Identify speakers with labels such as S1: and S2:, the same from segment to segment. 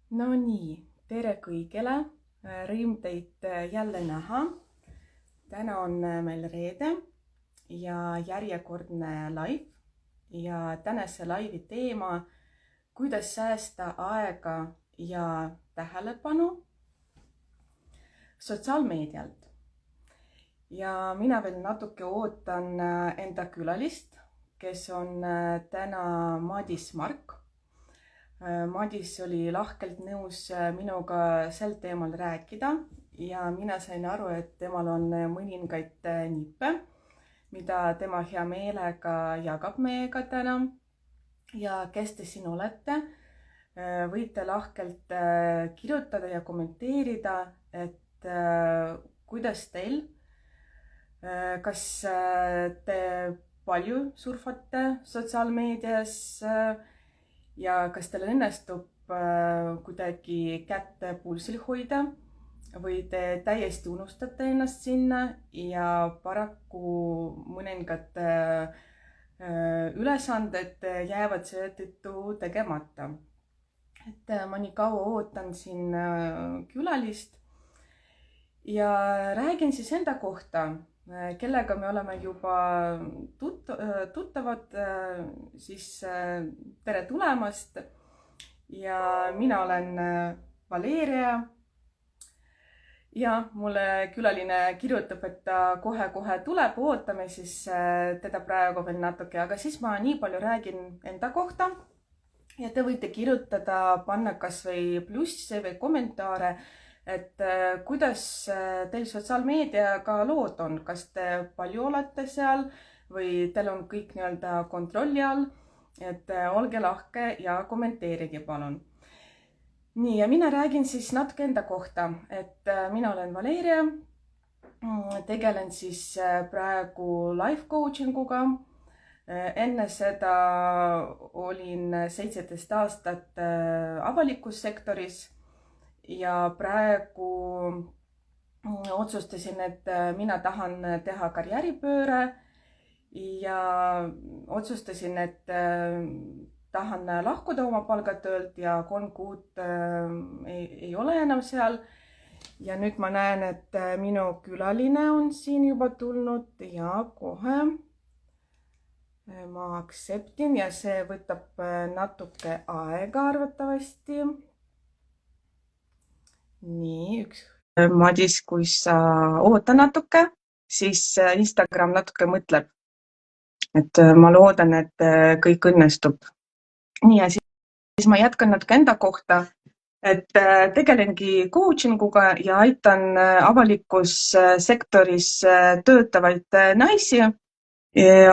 S1: No nii, tere kõigile. Rõõm teid jälle näha. Täna on meil reede ja järjekordne live. Ja tänase laivi teema, kuidas säästa aega ja tähelepanu sotsiaalmeedialt. Ja mina veel natuke ootan enda külalist, kes on täna Madis Mark. Madis oli lahkelt nõus minuga sel teemal rääkida ja mina sain aru, et temal on mõningaid nippe, mida tema hea meelega jagab meiega täna. Ja kes te siin olete, võite lahkelt kirjutada ja kommenteerida, et kuidas teil, kas te palju surfate sotsiaalmeedias ja kas teil õnnestub kuidagi kätt pulsil hoida või te täiesti unustate ennast sinna ja paraku mõningad ülesanded jäävad seetõttu tegemata. Et ma nii kaua ootan siin külalist ja räägin siis enda kohta, kellega me oleme juba tuttavad, siis tere tulemast. Ja mina olen Valeria ja mulle külaline kirjutab, et ta kohe-kohe tuleb, ootame siis teda praegu veel natuke, aga siis ma nii palju räägin enda kohta ja te võite kirjutada, panna kas või plusse või kommentaare, et kuidas teil sotsiaalmeediaga lood on, kas te palju olete seal või teil on kõik nii-öelda kontrolli all, et olge lahke ja kommenteerige palun. Nii, ja mina räägin siis natuke enda kohta, et mina olen Valeria, tegelen siis praegu life coaching uga. Enne seda olin 17 aastat avalikus sektoris ja praegu otsustasin, et mina tahan teha karjääripööre ja otsustasin, et tahan lahkuda oma palgatöölt ja 3 kuud ei ole enam seal. Ja nüüd ma näen, et minu külaline on siin juba tulnud ja kohe ma aktseptin ja see võtab natuke aega arvatavasti. Nii, Madis, kui sa oota natuke, siis Instagram natuke mõtleb, et ma loodan, et kõik õnnestub. Nii, ja siis ma jätkan natuke enda kohta, et tegelengi coaching uga ja aitan avalikus sektoris töötavaid naisi.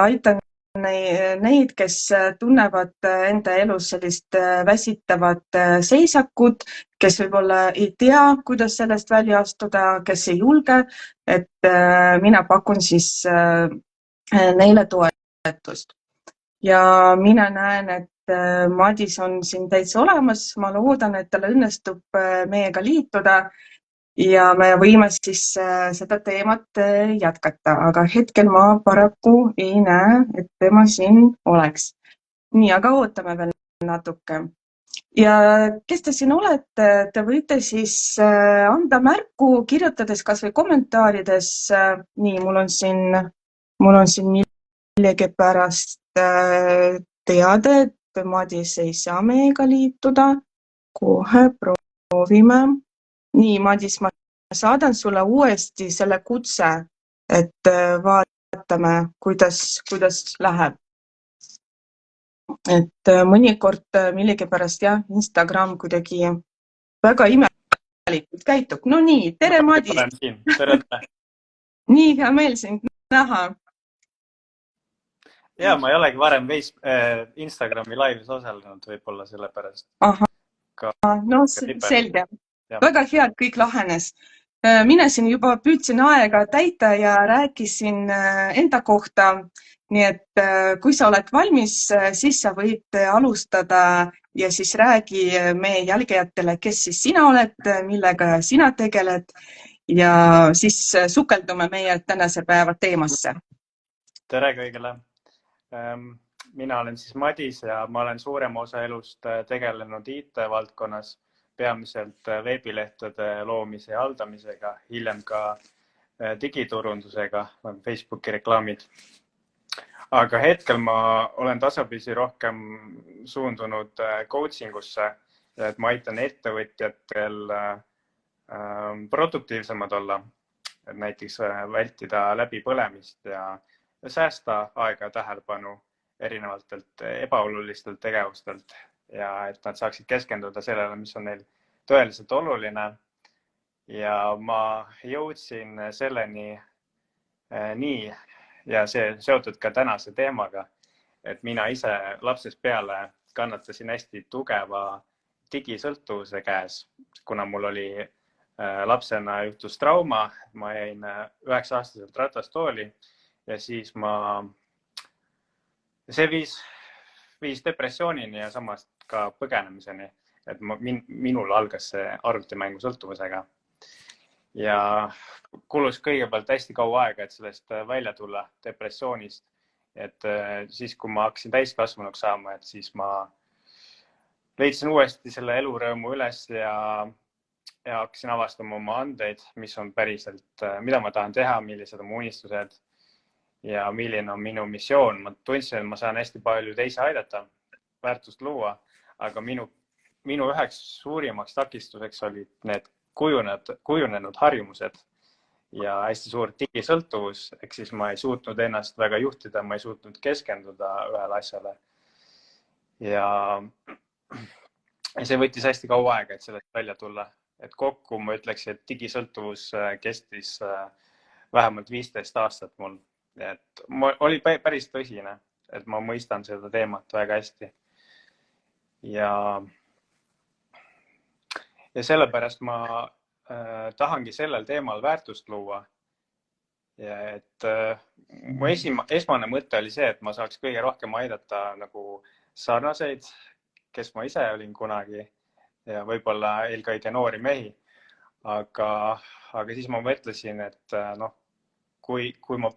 S1: Aitan neid, kes tunnevad enda elus sellist väsitavat seisakut, kes võib-olla ei tea, kuidas sellest välja astuda, kes ei julge, et mina pakun siis neile toetust. Ja mina näen, et Madis on siin täitsa olemas, ma loodan, et talle õnnestub meiega liituda ja me võime siis seda teemat jätkata, aga hetkel ma paraku ei näe, et tema siin oleks. Nii, aga ootame veel natuke. Ja kes te siin olete, te võite siis anda märku, kirjutades kas või kommentaarides. Nii, mul on siin millegipärast teade, et Madis ei saa meiega liituda. Kohe proovime. Nii, Madis, ma saadan sulle uuesti selle kutse, et vaatame, kuidas läheb. Et mõnikord millegipärast jah, Instagram kuidagi väga imelikult käitub. No nii, tere Madis!
S2: Olen siin, tere!
S1: Nii hea meel sind näha.
S2: Ja, ma ei olegi varem Instagrami laivis osalenud võib-olla sellepärast.
S1: Aha, no selge. Väga hea, et kõik lahenes. Mina siin juba püüdsin aega täita ja rääkisin enda kohta. Nii et kui sa oled valmis, siis sa võid alustada ja siis räägi meie jälgijatele, kes siis sina oled, millega sina tegeled ja siis sukeldume meie tänase päeva teemasse.
S2: Tere kõigile! Mina olen siis Madis ja ma olen suurema osa elust tegelenud IT-valdkonnas. peamiselt veebilehtede loomise ja haldamisega, hiljem ka digiturundusega, Facebooki reklaamid. Aga hetkel ma olen tasapisi rohkem suundunud coaching usse, et ma aitan ettevõtjatel produktiivsemad olla, et näiteks vältida läbipõlemist ja säästa aega ja tähelepanu erinevatelt ebaolulistelt tegevustelt ja et nad saaksid keskenduda sellele, mis on neil tõeliselt oluline. Ja ma jõudsin selleni nii, ja see seotud ka tänase teemaga, et mina ise lapsest peale kannatasin hästi tugeva digisõltuvuse käes, kuna mul oli lapsena juhtus trauma, ma jäin 9-aastaselt ratastooli ja siis see viis depressioonini ja samas ka põgenemiseni, et minul algas see arvutimängu sõltuvusega. Ja kulus kõigepealt hästi kaua aega, et sellest välja tulla depressioonist. Et siis, kui ma hakkasin täiskasvanuks saama, et siis ma leidsin uuesti selle elurõõmu üles ja hakkasin avastama oma andeid, mis on päriselt, mida ma tahan teha, millised on mu unistused ja milline on minu missioon. Ma tundsin, et ma saan hästi palju teisi aidata, väärtust luua, aga minu üheks suurimaks takistuseks olid need kujunenud harjumused ja hästi suur digisõltuvus, ehk siis ma ei suutnud ennast väga juhtida, ma ei suutnud keskenduda ühele asjale. Ja see võttis hästi kaua aega, et sellest välja tulla. Et kokku ma ütleks, et digisõltuvus kestis vähemalt 15 aastat mul. Et oli päris tõsine, et ma mõistan seda teemat väga hästi. Ja sellepärast ma tahangi sellel teemal väärtust luua. Ja et mu esmane mõte oli see, et ma saaks kõige rohkem aidata nagu sarnaseid, kes ma ise olin kunagi ja võib-olla eelkõige noori mehi. Aga siis ma mõtlesin, et kui ma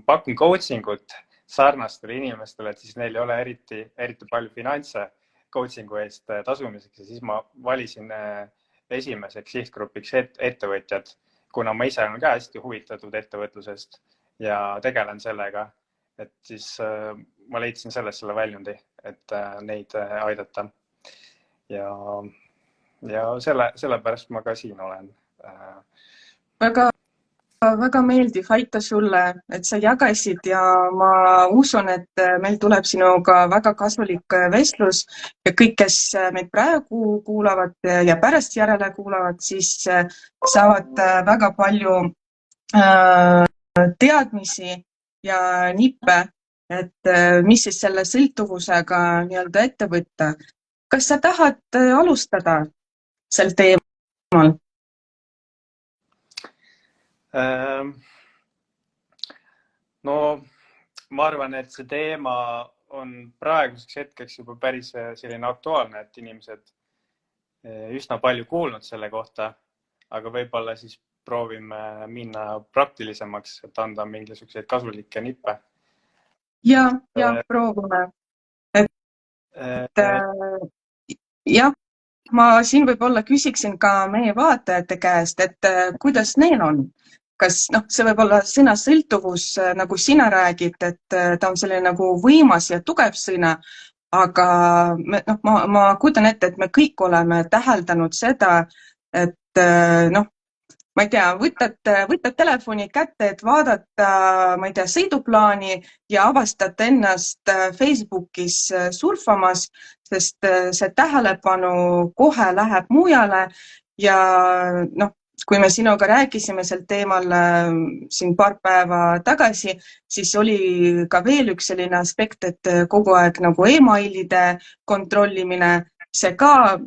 S2: pakun coachingut sarnastele inimestele, et siis neil ei ole eriti palju finantse coachingu eest tasumiseks ja siis ma valisin esimeseks sihtgrupiks ettevõtjad, kuna ma ise olen ka hästi huvitatud ettevõtlusest ja tegelen sellega, et siis ma leidsin selle väljundi, et neid aidata. Ja sellepärast ma ka siin olen.
S1: Väga meeldiv, aitäh sulle, et sa jagasid ja ma usun, et meil tuleb sinuga väga kasulik vestlus ja kõik, kes meid praegu kuulavad ja pärast järele kuulavad, siis saavad väga palju teadmisi ja nippe, et mis siis selle sõltuvusega nii-öelda ette võtta. Kas sa tahad alustada sel teemal?
S2: No ma arvan, et see teema on praeguseks hetkeks juba päris selline aktuaalne, et inimesed üsna palju kuulnud selle kohta, aga võib-olla siis proovime minna praktilisemaks, et anda mingisuguseid kasulikke nippe.
S1: Ja proovime. Jah, ma siin võib-olla küsiksin ka meie vaatajate käest, et kuidas neil on? Kas see võib olla sõna sõltuvus, nagu sina räägid, et ta on selline nagu võimas ja tugev sõna, aga ma kujutan ette, et me kõik oleme täheldanud seda, et ma ei tea, võtad telefoni kätte, et vaadata, ma ei tea, sõiduplaani ja avastad ennast Facebookis surfamas, sest see tähelepanu kohe läheb mujale ja kui me sinuga rääkisime sel teemal siin paar päeva tagasi, siis oli ka veel üks selline aspekt, et kogu aeg nagu emailide kontrollimine, see ka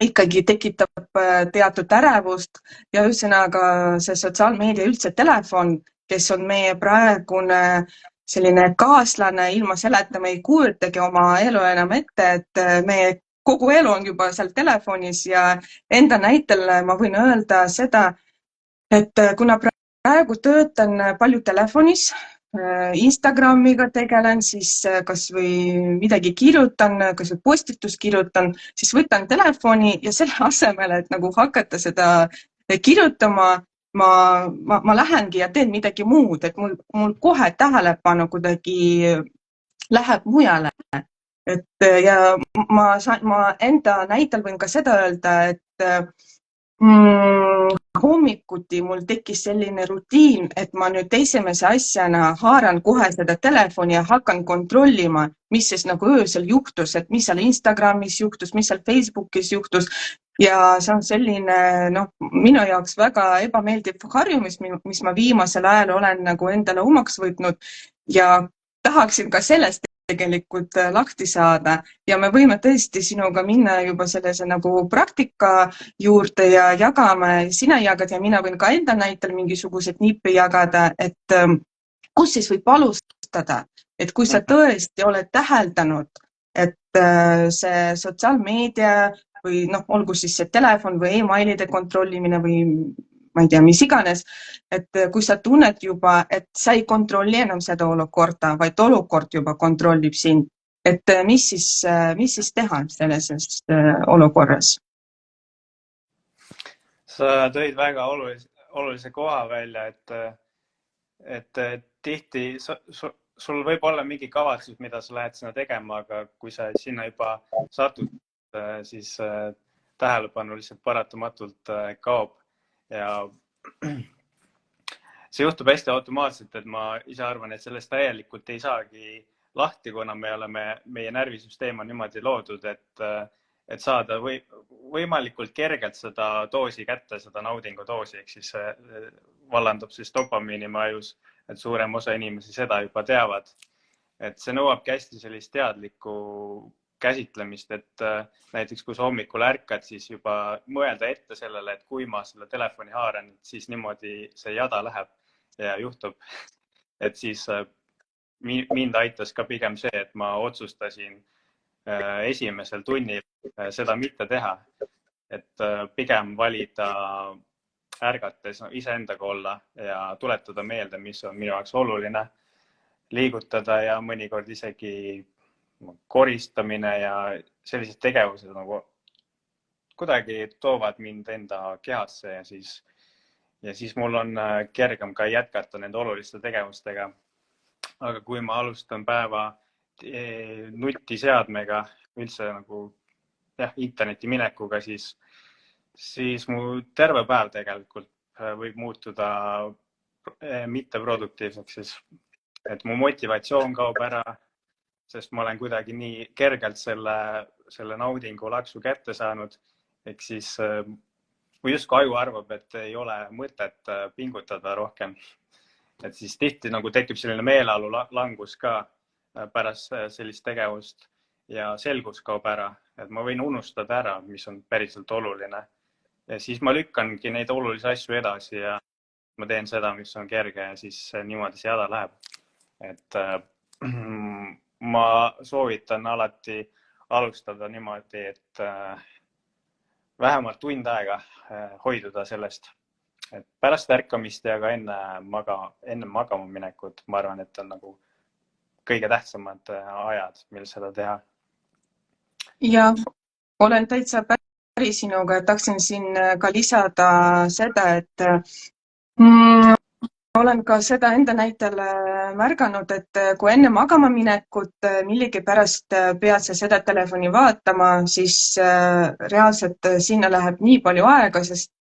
S1: ikkagi tekitab teatud ärevust ja ühesõnaga see sotsiaalmeedia üldse telefon, kes on meie praegune selline kaaslane, ilma selleta me ei kujutagi oma elu enam ette, et meie kogu elu on juba seal telefonis ja enda näitel ma võin öelda seda, et kuna praegu töötan palju telefonis Instagramiga tegelen, siis kas või midagi kirjutan, kas või postitus kirjutan, siis võtan telefoni ja selle asemel, et nagu hakata seda kirjutama, ma lähengi ja teen midagi muud, et mul kohe tähelepanu kuidagi läheb mujale. Ja ma enda näitel võin ka seda öelda, et hommikuti mul tekkis selline rutiin, et ma nüüd esimese asjana haaran kohe seda telefoni ja hakkan kontrollima, mis siis nagu öösel juhtus, et mis seal Instagramis juhtus, mis seal Facebookis juhtus. Ja see on selline minu jaoks väga ebameeldiv harjumus, mis ma viimasel ajal olen nagu endale omaks võtnud ja tahaksin ka sellest tegelikult lahti saada ja me võime tõesti sinuga minna juba sellise nagu praktika juurde ja jagame, sina jagad ja mina võin ka enda näitel mingisugused nippe jagada, et kus siis võib alustada, et kui sa tõesti oled täheldanud, et see sotsiaalmeedia või olgu siis see telefon või emailide kontrollimine või ma ei tea, mis iganes, et kui sa tunned juba, et sa ei kontrolli enam seda olukorda, vaid olukord juba kontrollib sind, et mis siis teha selles olukorras?
S2: Sa tõid väga olulise koha välja, et tihti sul võib olla mingi kavatsus, mida sa lähed sinna tegema, aga kui sa sinna juba satud, siis tähelepanu lihtsalt paratamatult kaob. Ja see juhtub hästi automaatselt, et ma ise arvan, et sellest täielikult ei saagi lahti, kuna meie närvisüsteem on niimoodi loodud, et saada võimalikult kergelt seda doosi kätte, seda naudingudoosi, ehk siis vallandub siis dopamiini ajus, et suurem osa inimesi seda juba teavad. Et see nõuabki hästi sellist teadlikku käsitlemist, et näiteks kui sa hommikul ärkad, siis juba mõelda ette sellele, et kui ma selle telefoni haaran, siis niimoodi see jada läheb ja juhtub. Et siis mind aitas ka pigem see, et ma otsustasin esimesel tunnil seda mitte teha. Et pigem valida ärgates iseendaga olla ja tuletada meelde, mis on minu jaoks oluline, liigutada ja mõnikord isegi koristamine ja sellised tegevused nagu kuidagi toovad mind enda kehasse ja siis mul on kergem ka jätkata nende oluliste tegevustega. Aga kui ma alustan päeva nutiseadmega, üldse nagu interneti minekuga, siis mu terve päev tegelikult võib muutuda mitteproduktiivseks, et mu motivatsioon kaob ära, sest ma olen kuidagi nii kergelt selle naudingu laksu kätte saanud. Ehk siis kui justkui aju arvab, et ei ole mõtet pingutada rohkem. Et siis tihti nagu tekib selline meeleolu langus ka pärast sellist tegevust ja selgus kaob ära. Et ma võin unustada ära, mis on päriselt oluline. Ja siis ma lükkangi neid olulisi asju edasi ja ma teen seda, mis on kerge ja siis niimoodi see jada läheb. Et ma soovitan alati alustada niimoodi, et vähemalt tund aega hoiduda sellest. Et pärast ärkamist ja ka enne magama minekut, ma arvan, et on nagu kõige tähtsamad ajad, mil seda teha.
S1: Ja olen täitsa päri sinuga, et tahtsin siin ka lisada seda, et olen ka seda enda näitel märganud, et kui enne magama minekut millegi pärast pead sa seda telefoni vaatama, siis reaalselt sinna läheb nii palju aega, sest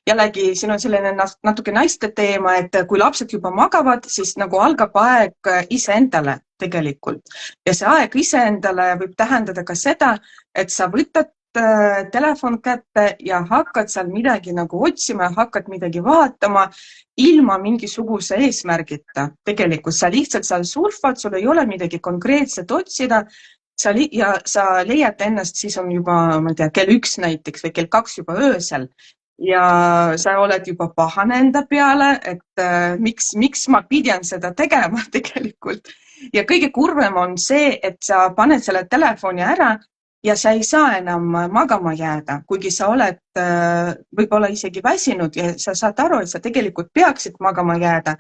S1: jällegi siin on selline natuke naiste teema, et kui lapsed juba magavad, siis nagu algab aeg iseendale tegelikult. Ja see aeg iseendale võib tähendada ka seda, et sa võtad telefon kätte ja hakkad seal midagi nagu otsima, hakkad midagi vaatama ilma mingisuguse eesmärgita. Tegelikult sa lihtsalt seal surfad, sul ei ole midagi konkreetset otsida ja sa leiad ennast, siis on juba, ma ei tea, kell 1 näiteks või kell 2 juba öösel ja sa oled juba pahane enda peale, et miks ma pidin seda tegema tegelikult. Ja kõige kurvem on see, et sa paned selle telefoni ära ja sa ei saa enam magama jääda, kuigi sa oled võib-olla isegi väsinud ja sa saad aru, et sa tegelikult peaksid magama jääda,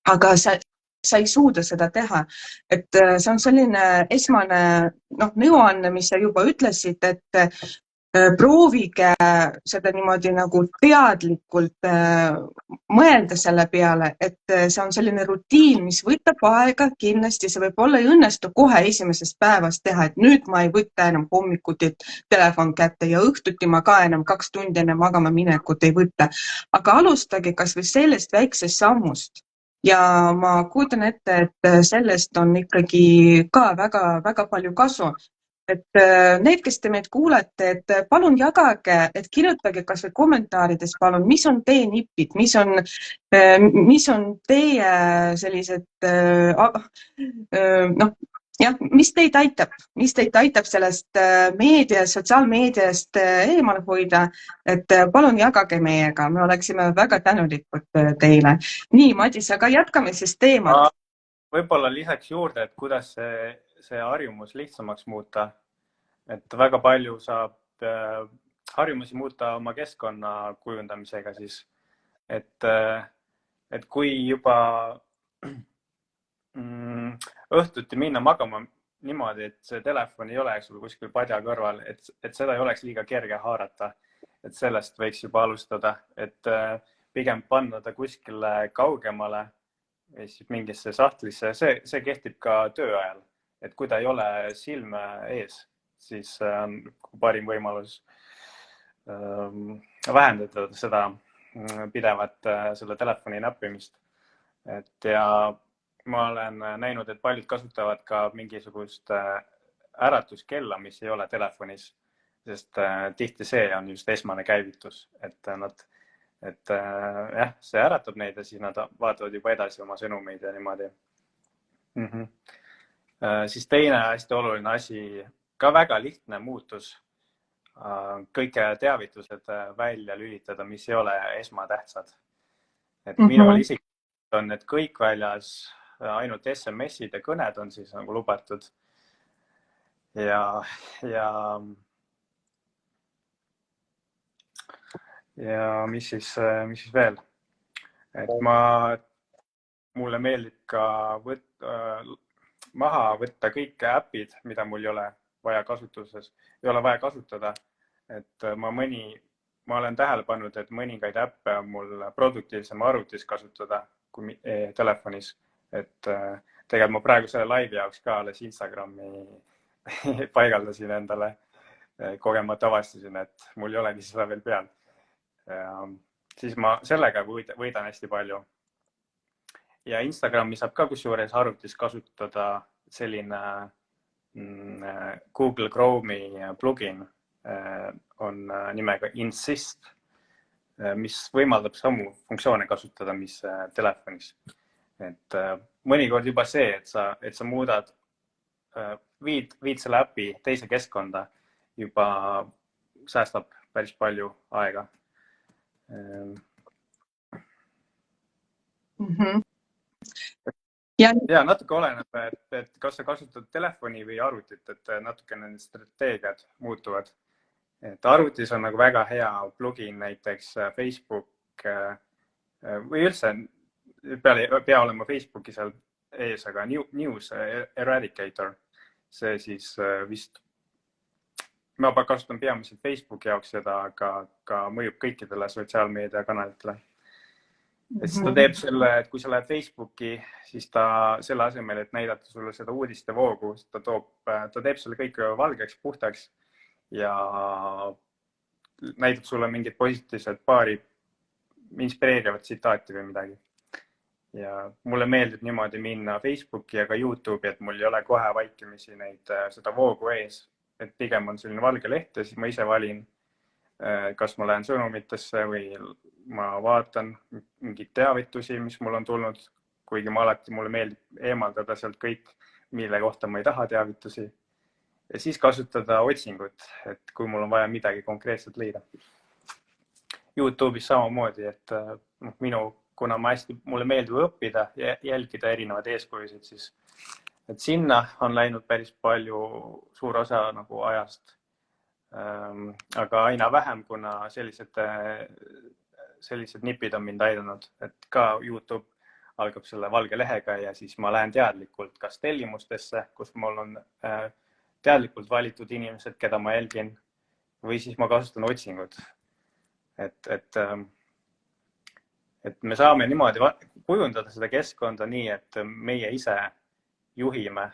S1: aga sa sa ei suuda seda teha. Et see on selline esmane nõuanne, mis sa juba ütlesid, et proovige seda niimoodi nagu teadlikult mõelda selle peale, et see on selline rutiin, mis võtab aega kindlasti, see võib-olla ei õnnestu kohe esimesest päevast teha, et nüüd ma ei võta enam hommikuti telefon kätte ja õhtuti ma ka enam 2 tundi enne magama minekut ei võta. Aga alustage kas või sellest väiksest sammust. Ja ma kujutan ette, et sellest on ikkagi ka väga palju kasu. Et need, kes te meid kuulete, et palun jagage, et kirjutage kas või kommentaarides, palun, mis on teie nipid, mis on teie sellised, mis teid aitab sellest sotsiaalmeediast eemale hoida, et palun jagage meiega, me oleksime väga tänulikud teile. Nii, Madis, aga jätkame siis teemat.
S2: Võib-olla lisaks juurde, et kuidas see harjumus lihtsamaks muuta, et väga palju saab harjumusi muuta oma keskkonna kujundamisega siis, et kui juba õhtuti minna magama niimoodi, et see telefon ei ole sul kuskil padja kõrval, et seda ei oleks liiga kerge haarata, et sellest võiks juba alustada, et pigem panna ta kuskile kaugemale või siis mingisse sahtlisse, see kehtib ka töö ajal, et kui ta ei ole silme ees, siis on parim võimalus vähendada seda pidevat selle telefoni näppimist. Ja ma olen näinud, et paljud kasutavad ka mingisugust äratuskella, mis ei ole telefonis, sest tihti see on just esmane käivitus, et see äratab neid ja siis nad vaatavad juba edasi oma sõnumeid ja niimoodi. Siis teine hästi oluline asi, ka väga lihtne muutus, kõik teavitused välja lülitada, mis ei ole esmatähtsad. Et minul isiklikult on need kõik väljas, ainult SMS-id ja kõned on siis nagu lubatud. Ja mis siis veel? Et mulle meeldib ka maha võtta kõik äpid, mida mul ei ole vaja kasutuses, ei ole vaja kasutada. Et ma olen tähele pannud, et mõningaid äppe on mul produktiivsem arvutis kasutada kui telefonis. Et tegelikult ma praegu selle laivi jaoks ka alles Instagrami paigaldasin endale. Kogemata avastasin, et mul ei olegi seda veel peal. Siis ma sellega võidan hästi palju. Ja Instagrami saab ka kusjuures arvutis kasutada selline Google Chrome'i plugin on nimega Insist, mis võimaldab samu funktsioone kasutada, mis telefonis. Et mõnikord juba see, et sa muudad, viid selle äpi teise keskkonda, juba säästab päris palju aega. Ja natuke oleneb, et kas sa kasutad telefoni või arvutit, et natuke need strateegiad muutuvad. Et arvutis on nagu väga hea plugin, näiteks Facebook või üldse pea olema Facebooki seal ees, aga News Eradicator, see siis vist, ma kasutan peamiselt Facebooki jaoks seda, aga ka mõjub kõikidele sotsiaalmeedia kanalitele. Et siis ta teeb selle, et kui sa lähed Facebooki, siis ta selle asemel, et näidata sulle seda uudiste voogu, ta teeb selle kõik valgeks, puhtaks ja näitab sulle mingid positiivsed paari inspireerivat tsitaati või midagi. Ja mulle meeldib niimoodi minna Facebooki ja ka YouTube'i, et mul ei ole kohe vaikimisi seda voogu ees, et pigem on selline valge leht ja siis ma ise valin, kas ma lähen sõnumitesse või ma vaatan mingeid teavitusi, mis mul on tulnud, kuigi mulle meeldib eemaldada sealt kõik, mille kohta ma ei taha teavitusi. Ja siis kasutada otsingut, et kui mul on vaja midagi konkreetselt leida. YouTube'is samamoodi, et kuna mulle meeldib õppida ja jälgida erinevaid eeskujusid, siis et sinna on läinud päris palju suur osa nagu ajast. Aga aina vähem, kuna sellised nipid on mind aidanud, et ka YouTube algab selle valge lehega ja siis ma lähen teadlikult kas tellimustesse, kus mul on teadlikult valitud inimesed, keda ma jälgin, või siis ma kasutan otsingud. Et me saame niimoodi kujundada seda keskkonda nii, et meie ise juhime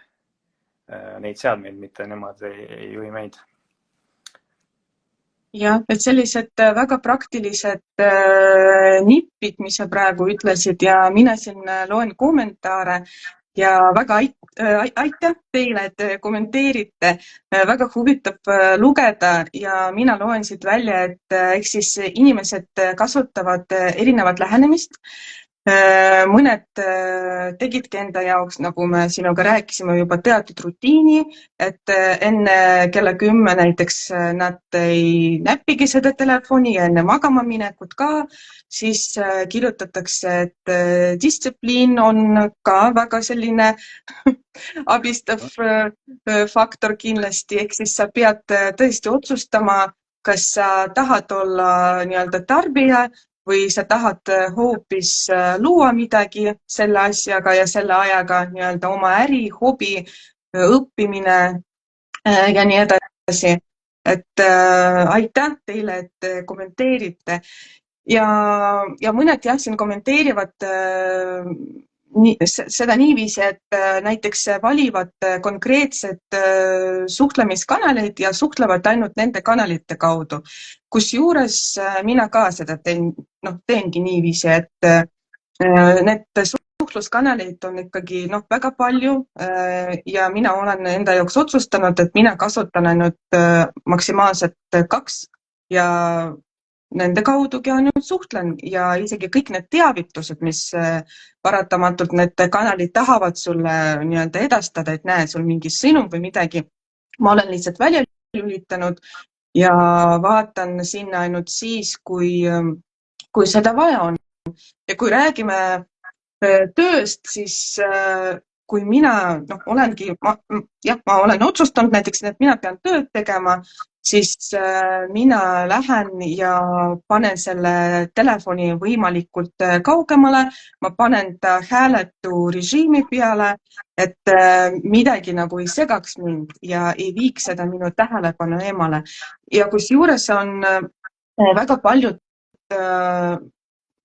S2: neid seadmeid, mitte nemad ei juhi meid.
S1: Jah, et sellised väga praktilised nippid, mis sa praegu ütlesid ja mina siin loen kommentaare ja väga aitäh teile, et te kommenteerite. Väga huvitav lugeda ja mina loen siit välja, et eks siis inimesed kasutavad erinevat lähenemist. Mõned tegidki enda jaoks, nagu me sinuga rääkisime, juba teatud rutiini, et enne kella 10 näiteks nad ei näpigi seda telefoni ja enne magama minekut ka, siis kirjutatakse, et distsipliin on ka väga selline abistav faktor kindlasti, ehk siis sa pead tõesti otsustama, kas sa tahad olla nii-öelda tarbija või sa tahad hoopis luua midagi selle asjaga ja selle ajaga nii-öelda oma äri, hobi, õppimine ja nii edasi. Et aitäh teile, et kommenteerite. Ja mõned jah, siin kommenteerivad seda niiviisi, et näiteks valivad konkreetsed suhtlemiskanaleid ja suhtlevad ainult nende kanalite kaudu. Kusjuures mina ka seda teengi niiviisi, et need suhtluskanaleid on ikkagi väga palju ja mina olen enda jaoks otsustanud, et mina kasutan ainult maksimaalselt 2 ja nende kaudugi ainult suhtlen ja isegi kõik need teavitused, mis paratamatult need kanalid tahavad sulle nii-öelda edastada, et näe, sul mingi sõnum või midagi, ma olen lihtsalt välja lülitanud ja vaatan sinna ainult siis, kui seda vaja on. Ja kui räägime tööst, siis kui mina olengi, ma olen otsustanud näiteks, et mina pean tööd tegema, siis mina lähen ja panen selle telefoni võimalikult kaugemale, ma panen ta hääletu režiimi peale, et midagi nagu ei segaks mind ja ei viiks seda minu tähelepanu eemale. Ja kusjuures on väga paljud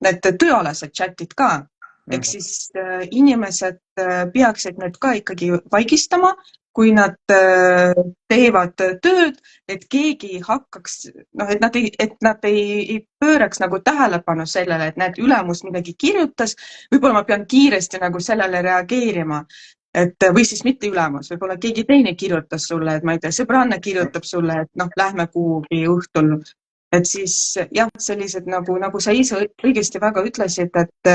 S1: need tööalased chatid ka. Ehk siis inimesed peaksid need ka ikkagi vaigistama, kui nad teevad tööd, et keegi hakkaks, et nad ei pööraks nagu tähelepanu sellele, et näed, ülemus midagi kirjutas, võib-olla ma pean kiiresti nagu sellele reageerima. Või siis mitte ülemus, võib-olla keegi teine kirjutas sulle, et ma ei tea, sõbranna kirjutab sulle, et lähme kuhugi õhtul. Et siis jah, sellised nagu sa ise õigesti väga ütlesid, et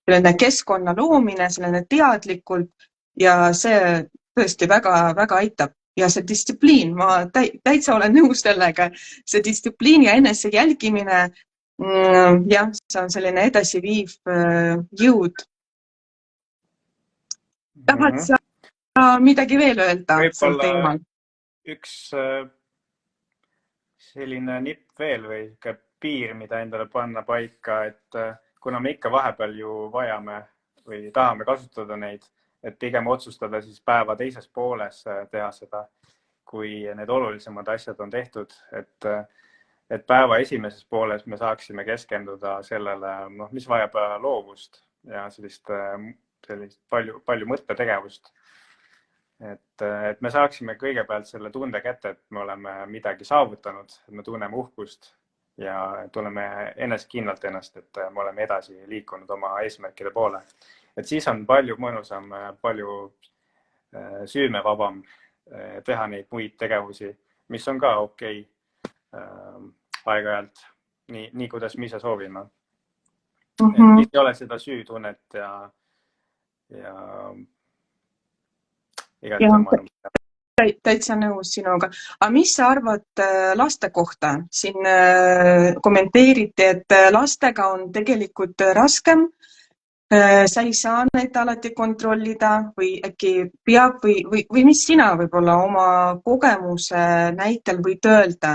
S1: selline keskkonna loomine, selline teadlikult ja see tõesti väga aitab. Ja see distsipliin, ma täitsa olen nõus sellega, see distsipliin ja enese jälgimine, jah, see on selline edasiviiv jõud. Tahad sa midagi veel öelda sel teemal?
S2: Üks selline nipp veel või piir, mida endale panna paika, et kuna me ikka vahepeal ju vajame või tahame kasutada neid, et pigem otsustada siis päeva teises pooles teha seda, kui need olulisemad asjad on tehtud, et päeva esimeses pooles me saaksime keskenduda sellele, mis vajab loovust ja sellist palju mõttetegevust. Et me saaksime kõigepealt selle tunde kätte, et me oleme midagi saavutanud, et me tunneme uhkust ja tunneme enesekindlalt ennast, et me oleme edasi liikunud oma eesmärkide poole. Et siis on palju mõnusam, palju süümevabam teha neid muid tegevusi, mis on ka okei aeg-ajalt, nii kuidas me ise soovime. Et ei ole seda süütunnet ja
S1: täitsa nõus sinuga. Aga mis sa arvad laste kohta? Siin kommenteeriti, et lastega on tegelikult raskem. Sa ei saa neid alati kontrollida või äkki peab või mis sina võib-olla oma kogemuse näitel võid öelda,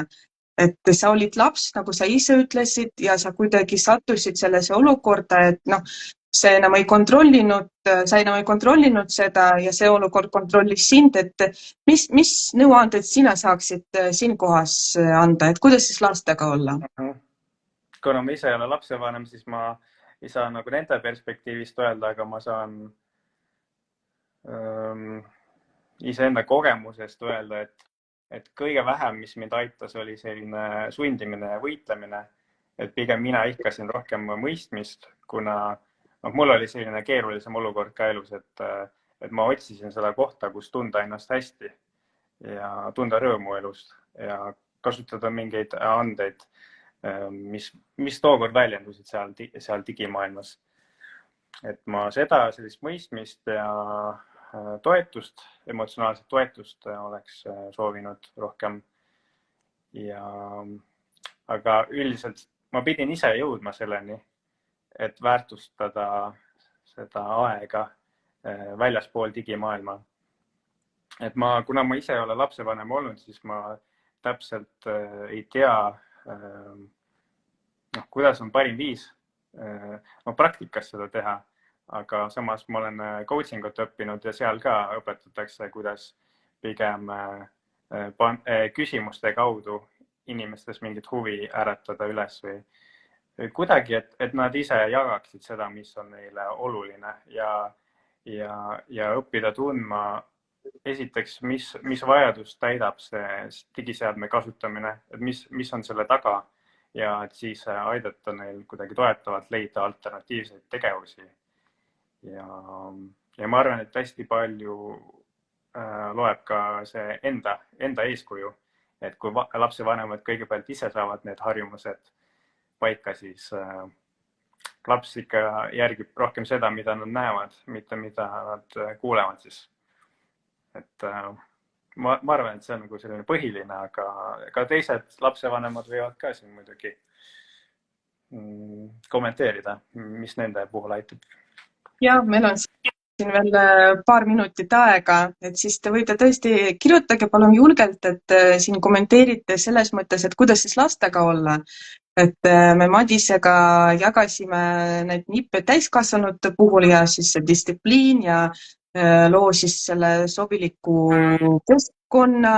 S1: et sa olid laps, nagu sa ise ütlesid, ja sa kuidagi sattusid sellesse olukorda, et sa enam ei kontrollinud seda ja see olukord kontrollis sind, et mis nõuanded sina saaksid siinkohas anda, et kuidas siis lastega olla?
S2: Kuna ma ise ei ole lapsevanem, siis ma ei saa nagu nende perspektiivist öelda, aga ma saan iseenda kogemusest öelda, et kõige vähem, mis mind aitas, oli selline sundimine ja võitlemine. Et pigem mina ihkasin rohkem mõistmist, kuna mul oli selline keerulisem olukord ka elus, et ma otsisin seda kohta, kus tunda ennast hästi ja tunda rõõmu elust ja kasutada mingeid andeid, mis tookord väljendusid seal digimaailmas. Et ma seda sellist mõistmist ja toetust, emotsionaalset toetust oleks soovinud rohkem. Aga üldiselt ma pidin ise jõudma selleni, et väärtustada seda aega väljaspool digimaailma. Et kuna ma ise ei ole lapsevanem olnud, siis ma täpselt ei tea, kuidas on parim viis praktikas seda teha. Aga samas ma olen coachingut õppinud ja seal ka õpetatakse, kuidas pigem küsimuste kaudu inimestes mingit huvi äratada üles või kuidagi, et nad ise jagaksid seda, mis on neile oluline ja õppida tundma esiteks, mis vajadust täidab see digiseadme kasutamine, et mis on selle taga ja et siis aidata neil kuidagi toetavalt leida alternatiivseid tegevusi. Ja ma arvan, et hästi palju loeb ka see enda eeskuju, et kui lapsevanemad kõigepealt ise saavad need harjumused paika, siis laps ikka järgib rohkem seda, mida nad näevad, mitte mida nad kuulevad siis. Et ma arvan, et see on nagu selline põhiline, aga teised lapsevanemad võivad ka siin muidugi kommenteerida, mis nende puhul aitab.
S1: Ja, meil on siin veel paar minutit aega, et siis te võite tõesti kirjutage palun julgelt, et siin kommenteerite selles mõttes, et kuidas siis lastega olla. Et me Madisega jagasime neid nippe täiskasvanute puhul ja siis see distsipliin ja loo siis selle sobiliku keskkonna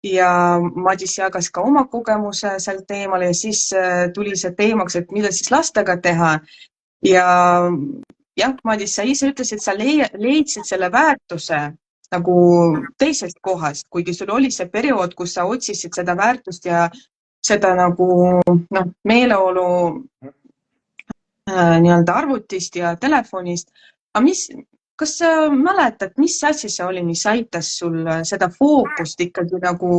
S1: ja Madis jagas ka oma kogemuse sel teemal ja siis tuli see teemaks, et mida siis lastega teha. Ja jah, Madis, sa ise ütlesid, sa leidsid selle väärtuse nagu teisest kohast, kuigi sul oli see periood, kus sa otsisid seda väärtust ja seda nagu meeleolu nii-öelda arvutist ja telefonist. Aga kas sa mäletad, mis asi see oli, mis aitas sul seda fookust ikkagi nagu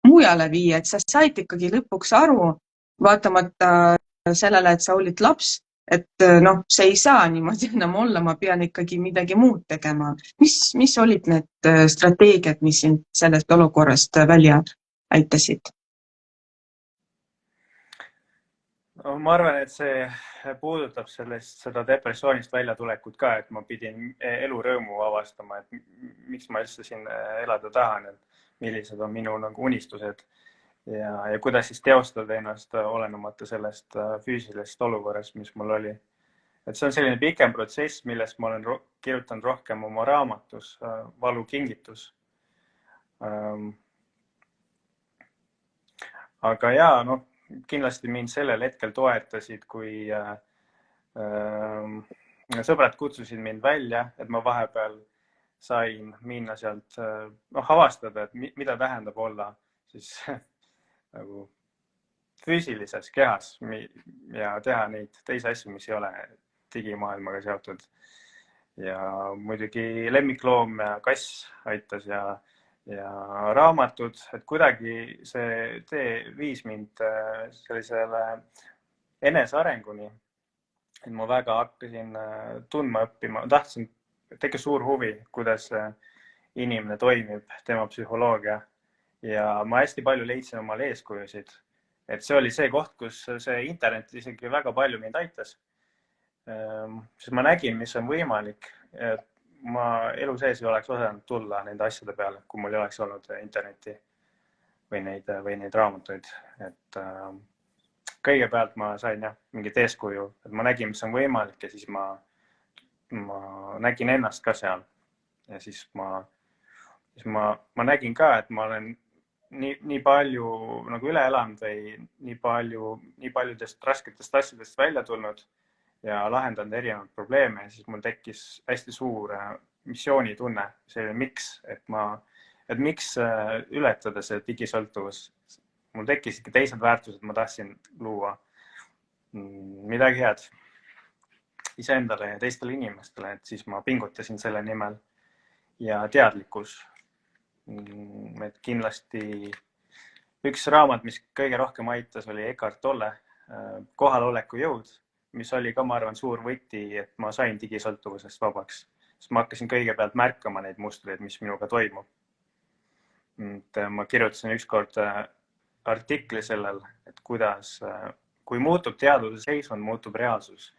S1: mujale viia, et sa said ikkagi lõpuks aru, vaatamata sellele, et sa olid laps, et see ei saa niimoodi enam olla, ma pean ikkagi midagi muud tegema. Mis olid need strateegiad, mis sind sellest olukorrast välja aitasid?
S2: Ma arvan, et see puudutab seda depressioonist väljatulekut ka, et ma pidin elurõõmu avastama, et miks ma üldse siin elada tahan, et millised on minu nagu unistused ja kuidas siis teostada ennast olenemata sellest füüsilisest olukorrast, mis mul oli. Et see on selline pikem protsess, millest ma olen kirjutanud rohkem oma raamatus Valu kingitus. Aga jaa, kindlasti mind sellel hetkel toetasid, kui sõbrad kutsusid mind välja, et ma vahepeal sain minna sealt avastada, et mida tähendab olla siis nagu füüsilises kehas ja teha neid teisi asju, mis ei ole digimaailmaga seotud. Ja muidugi lemmikloom ja kass aitas ja raamatud, et kuidagi see tee viis mind sellisele enesearenguni, et ma väga hakkasin tundma õppima, tahtsin, tekkis suur huvi, kuidas inimene toimib, tema psühholoogia ja ma hästi palju leidsin omale eeskujusid, et see oli see koht, kus see internet isegi väga palju mind aitas, sest ma nägin, mis on võimalik, et ma elu sees ei oleks osanud tulla nende asjade peale, kui mul ei oleks olnud interneti või neid raamatuid. Et kõigepealt ma sain mingit eeskuju, et ma nägin, mis on võimalik ja siis ma ma nägin ennast ka seal ja siis ma nägin ka, et ma olen nii palju nagu üle elanud või nii paljudest rasketest asjadest välja tulnud ja lahendanud erinevaid probleeme ja siis mul tekkis hästi suur missioonitunne, see miks, et miks ületada see digisõltuvus. Mul tekkisidki teised väärtused, ma tahtsin luua midagi head iseendale ja teistele inimestele, et siis ma pingutasin selle nimel ja teadlikkus. Et kindlasti üks raamat, mis kõige rohkem aitas, oli Eckhart Tolle Kohaloleku jõud, mis oli ka, ma arvan, suur võti, et ma sain digisõltuvusest vabaks. Sest ma hakkasin kõigepealt märkama neid mustreid, mis minuga toimub. Ma kirjutasin ükskord artikli sellel, et kui muutub teadvuse seisund, muutub reaalsus.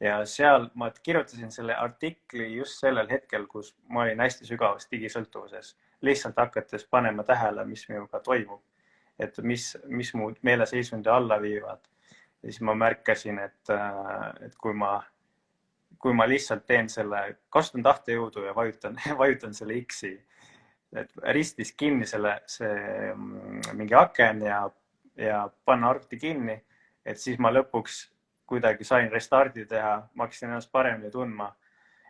S2: Ja seal ma kirjutasin selle artikli just sellel hetkel, kus ma olin hästi sügavas digisõltuvuses. Lihtsalt hakates panema tähele, mis minuga toimub. Et mis mu meeleseisundi alla viivad. Ja siis ma märkasin, et kui ma lihtsalt teen selle, kasutan tahtejõudu ja vajutan selle X-i, et ristis kinni see mingi aken ja panna arvuti kinni, et siis ma lõpuks kuidagi sain restardi teha, ma hakkasin ennast paremini tundma.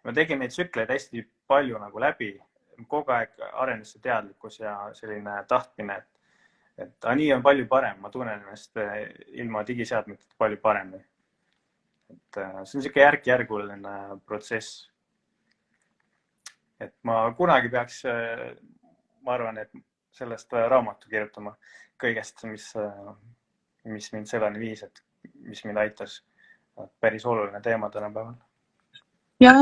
S2: Ma tegin neid tsükleid hästi palju nagu läbi, kogu aeg arenes see teadlikkus ja selline tahtmine, et nii on palju parem, ma tunnen ennast ilma digiseadmetest palju paremini. See on selline järk-järguline protsess. Et ma kunagi peaks, ma arvan, et sellest raamatu kirjutama kõigest, mis mind selleni viis, et mis mind aitas. Päris oluline teema tänapäeval.
S1: Ja,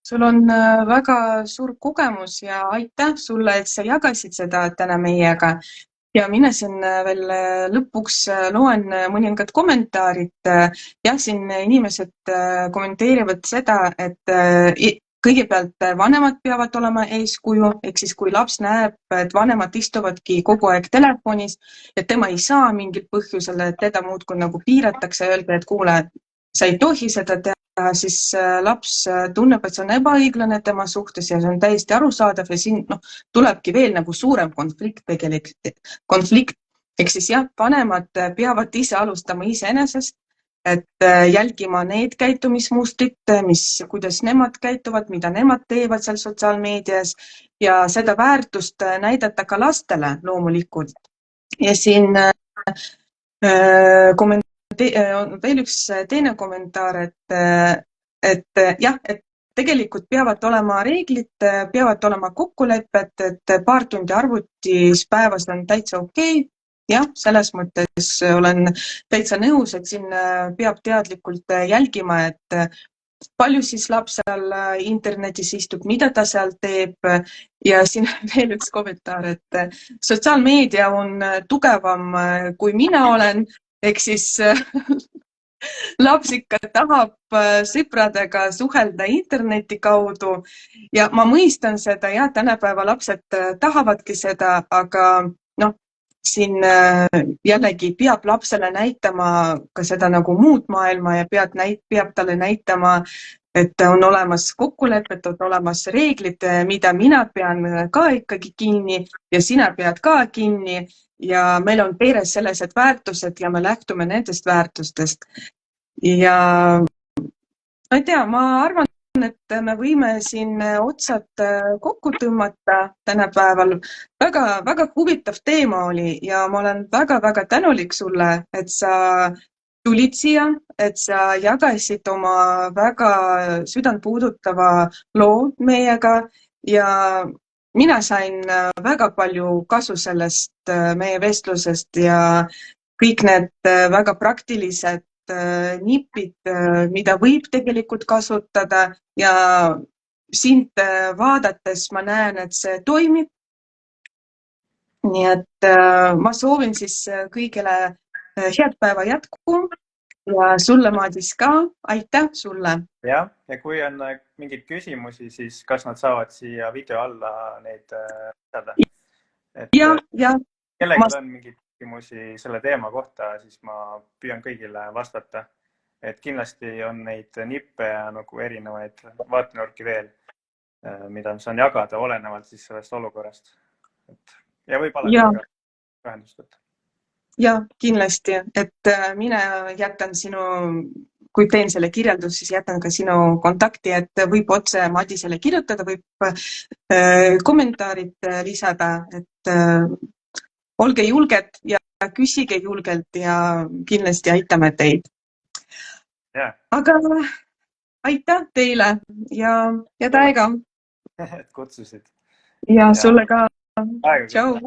S1: sul on väga suur kogemus ja aitäh sulle, et sa jagasid seda täna meiega. Ja mina siin veel lõpuks loen mõningad kommentaarid. Ja siin inimesed kommenteerivad seda, et kõigepealt vanemad peavad olema eeskuju, ehk siis kui laps näeb, et vanemad istuvadki kogu aeg telefonis, et tema ei saa mingil põhjusel, et teda muudkui nagu piiratakse ja öelda, et kuule, sa ei tohi seda teha, siis laps tunneb, et see on ebaõiglane tema suhtes ja see on täiesti arusaadav ja siin tulebki veel nagu suurem konflikt. Ehk siis jah, vanemad peavad ise alustama iseenesest, et jälgima need käitumismustrid, kuidas nemad käituvad, mida nemad teevad seal sotsiaalmeedias ja seda väärtust näidata ka lastele loomulikult. Ja siin on veel üks teine kommentaar, et jah, et tegelikult peavad olema reeglid, peavad olema kokkulepped, et paar tundi arvutis päevas on täitsa okei. Jah, selles mõttes olen täitsa nõus, et siin peab teadlikult jälgima, et palju siis laps seal internetis istub, mida ta seal teeb ja siin veel üks kommentaar, et sotsiaalmeedia on tugevam kui mina olen, ehk siis laps ikka tahab sõpradega suhelda interneti kaudu ja ma mõistan seda, jah, tänapäeva lapsed tahavadki seda, aga siin jällegi peab lapsele näitama ka seda nagu muud maailma ja peab talle näitama, et on olemas kokkulepped, on olemas reeglid, mida mina pean ka ikkagi kinni ja sina pead ka kinni ja meil on peres sellised väärtused ja me lähtume nendest väärtustest. Ja ma ei tea, ma arvan, et me võime siin otsad kokku tõmmata tänapäeval. Väga huvitav teema oli ja ma olen väga tänulik sulle, et sa tulid siia, et sa jagasid oma väga südantpuudutava loo meiega ja mina sain väga palju kasu sellest meie vestlusest ja kõik need väga praktilised nipid, mida võib tegelikult kasutada ja sind vaadates ma näen, et see toimib. Nii et ma soovin siis kõigile head päeva jätku ja sulle, Madis, ka. Aitäh sulle!
S2: Ja kui on mingeid küsimusi, siis kas nad saavad siia video alla neid saada?
S1: Ja.
S2: Kellelgi on mingeid küsimusi selle teema kohta, siis ma püüan kõigile vastata. et kindlasti on neid nippe ja nagu erinevaid vaatenurki veel, mida saan jagada olenevalt siis sellest olukorrast. Ja võib alati ka ühendust võtta.
S1: Ja kindlasti, et mina jätan kui teen selle kirjeldus, siis jätan ka sinu kontakti, et võib otse Madisele kirjutada, võib kommentaarid lisada, et olge julged ja küsige julgelt ja kindlasti aitame teid. Aga aitäh teile ja täiega.
S2: Et kutsusid.
S1: Ja sulle ka. Tšau.